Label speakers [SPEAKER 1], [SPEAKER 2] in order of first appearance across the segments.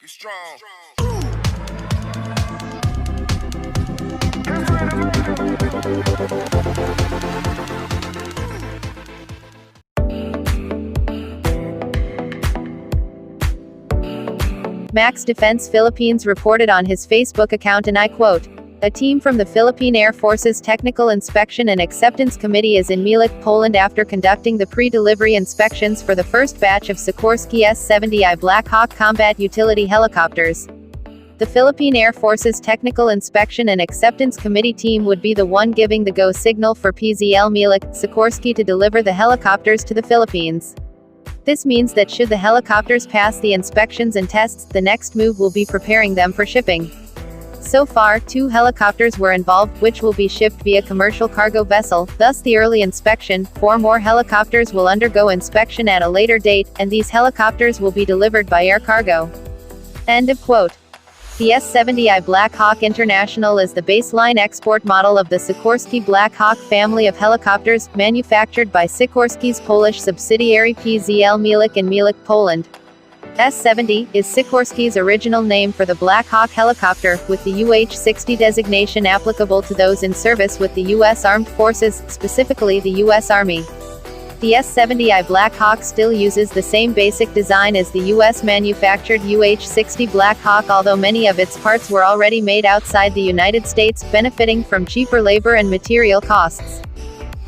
[SPEAKER 1] Be strong.
[SPEAKER 2] Max Defense Philippines reported on his Facebook account, and I quote, "A team from the Philippine Air Force's Technical Inspection and Acceptance Committee is in Mielec, Poland after conducting the pre-delivery inspections for the first batch of Sikorsky S-70I Blackhawk combat utility helicopters. The Philippine Air Force's Technical Inspection and Acceptance Committee team would be the one giving the go signal for PZL Mielec, Sikorsky to deliver the helicopters to the Philippines. This means that should the helicopters pass the inspections and tests, the next move will be preparing them for shipping. So far, 2 helicopters were involved, which will be shipped via commercial cargo vessel, thus the early inspection. 4 more helicopters will undergo inspection at a later date, and these helicopters will be delivered by air cargo." End of quote. The S-70I Blackhawk International is the baseline export model of the Sikorsky Blackhawk family of helicopters, manufactured by Sikorsky's Polish subsidiary PZL Mielec in Mielec, Poland. S-70 is Sikorsky's original name for the Blackhawk helicopter, with the UH-60 designation applicable to those in service with the U.S. Armed Forces, specifically the U.S. Army. The S-70I Blackhawk still uses the same basic design as the U.S.-manufactured UH-60 Blackhawk, although many of its parts were already made outside the United States, benefiting from cheaper labor and material costs.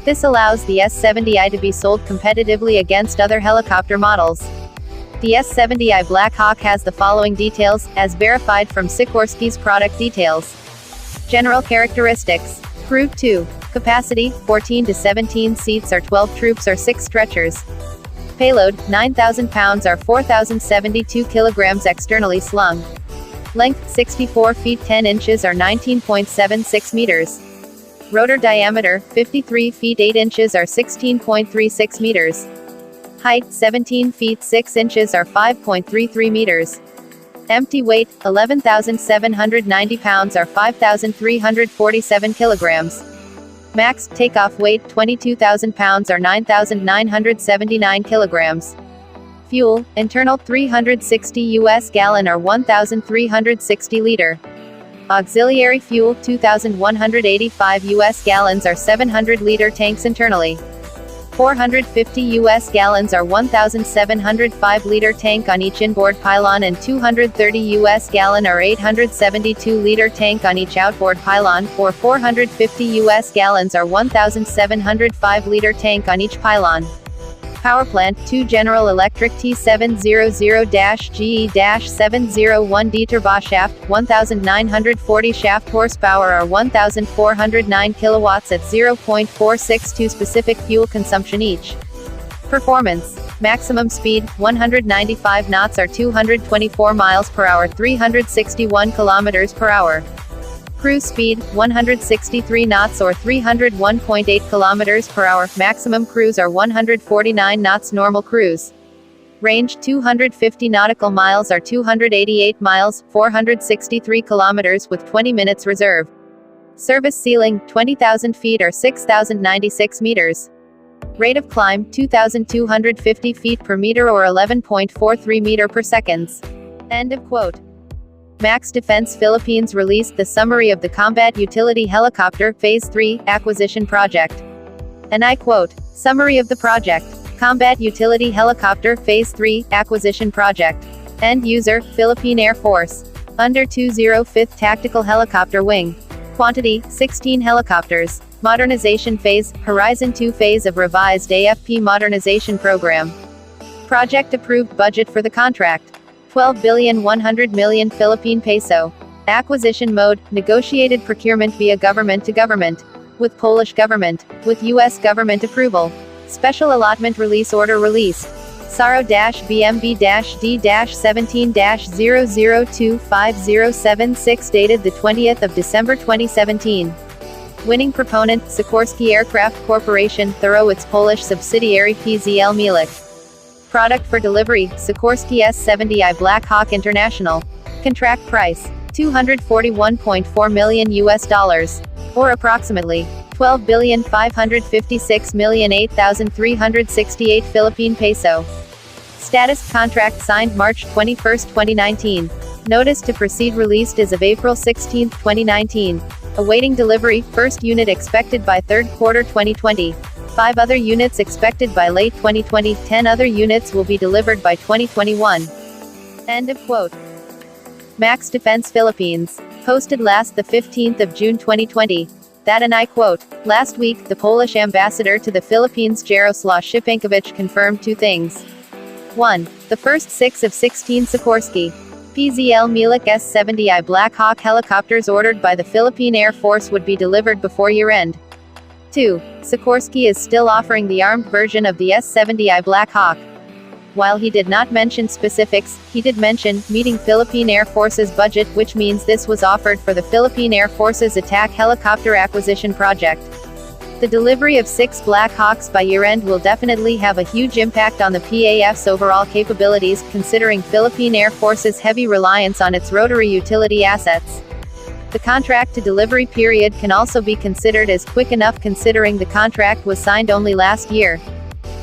[SPEAKER 2] This allows the S-70I to be sold competitively against other helicopter models. The S-70I Blackhawk has the following details, as verified from Sikorsky's product details. General characteristics. Crew 2. Capacity, 14 to 17 seats or 12 troops or 6 stretchers. Payload, 9,000 pounds or 4,072 kilograms externally slung. Length, 64 feet 10 inches or 19.76 meters. Rotor diameter, 53 feet 8 inches or 16.36 meters. Height, 17 feet 6 inches or 5.33 meters. Empty weight, 11,790 pounds or 5,347 kilograms. Max takeoff weight, 22,000 pounds or 9,979 kilograms. Fuel, internal 360 US gallon or 1,360 liter. Auxiliary fuel, 2,185 US gallons or 700 liter tanks internally. 450 US gallons or 1,705 liter tank on each inboard pylon and 230 US gallon or 872 liter tank on each outboard pylon, or 450 US gallons or 1,705 liter tank on each pylon. Power plant, 2 General Electric T700-GE-701D turboshaft, 1,940 shaft horsepower or 1,409 kilowatts at 0.462 specific fuel consumption each. Performance. Maximum speed, 195 knots or 224 miles per hour, 361 kilometers per hour. Cruise speed, 163 knots or 301.8 kilometers per hour, maximum cruise or 149 knots normal cruise. Range, 250 nautical miles or 288 miles, 463 kilometers with 20 minutes reserve. Service ceiling, 20,000 feet or 6,096 meters. Rate of climb, 2,250 feet per meter or 11.43 meter per seconds. End of quote. Max Defense Philippines released the summary of the Combat Utility Helicopter Phase 3 acquisition project. And I quote, "Summary of the project. Combat Utility Helicopter Phase 3 acquisition project. End user, Philippine Air Force. Under 205th Tactical Helicopter Wing. Quantity, 16 helicopters. Modernization phase, Horizon 2 phase of revised AFP modernization program. Project approved budget for the contract. 12,100 million Philippine peso. Acquisition mode, negotiated procurement via government to government. With Polish government. With US government approval. Special allotment release order release. SARO-BMB-D-17-002507 dated the 20th of December 2017. Winning proponent, Sikorsky Aircraft Corporation, through its Polish subsidiary PZL Mielec. Product for delivery, Sikorsky S-70I Blackhawk International. Contract price, $241.4 million US dollars. Or approximately, 12,556,008,368 Philippine peso. Status, contract signed March 21, 2019. Notice to proceed released as of April 16, 2019. Awaiting delivery, first unit expected by third quarter 2020. 5 other units expected by late 2020, 10 other units will be delivered by 2021. End of quote. Max Defense Philippines. Posted last the 15th of June 2020. That and I quote, last week, the Polish ambassador to the Philippines Jaroslaw Shipankowicz confirmed 2 things. 1. The first 6 of 16 Sikorsky PZL Milik S-70I Blackhawk helicopters ordered by the Philippine Air Force would be delivered before year-end. 2. Sikorsky is still offering the armed version of the S-70I Blackhawk. While he did not mention specifics, he did mention meeting Philippine Air Force's budget, which means this was offered for the Philippine Air Force's attack helicopter acquisition project. The delivery of 6 Blackhawks by year-end will definitely have a huge impact on the PAF's overall capabilities, considering Philippine Air Force's heavy reliance on its rotary utility assets. The contract to delivery period can also be considered as quick enough considering the contract was signed only last year.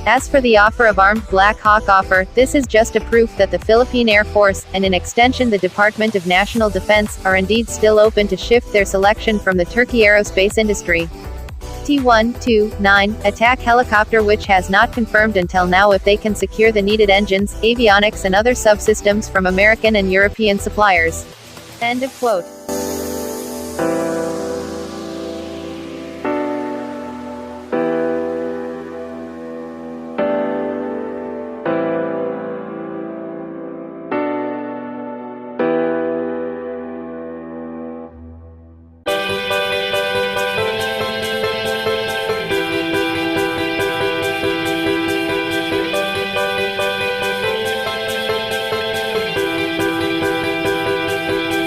[SPEAKER 2] As for the offer of armed Black Hawk offer, this is just a proof that the Philippine Air Force, and in extension the Department of National Defense, are indeed still open to shift their selection from the Turkey aerospace industry. T-129 attack helicopter, which has not confirmed until now if they can secure the needed engines, avionics and other subsystems from American and European suppliers. End of quote.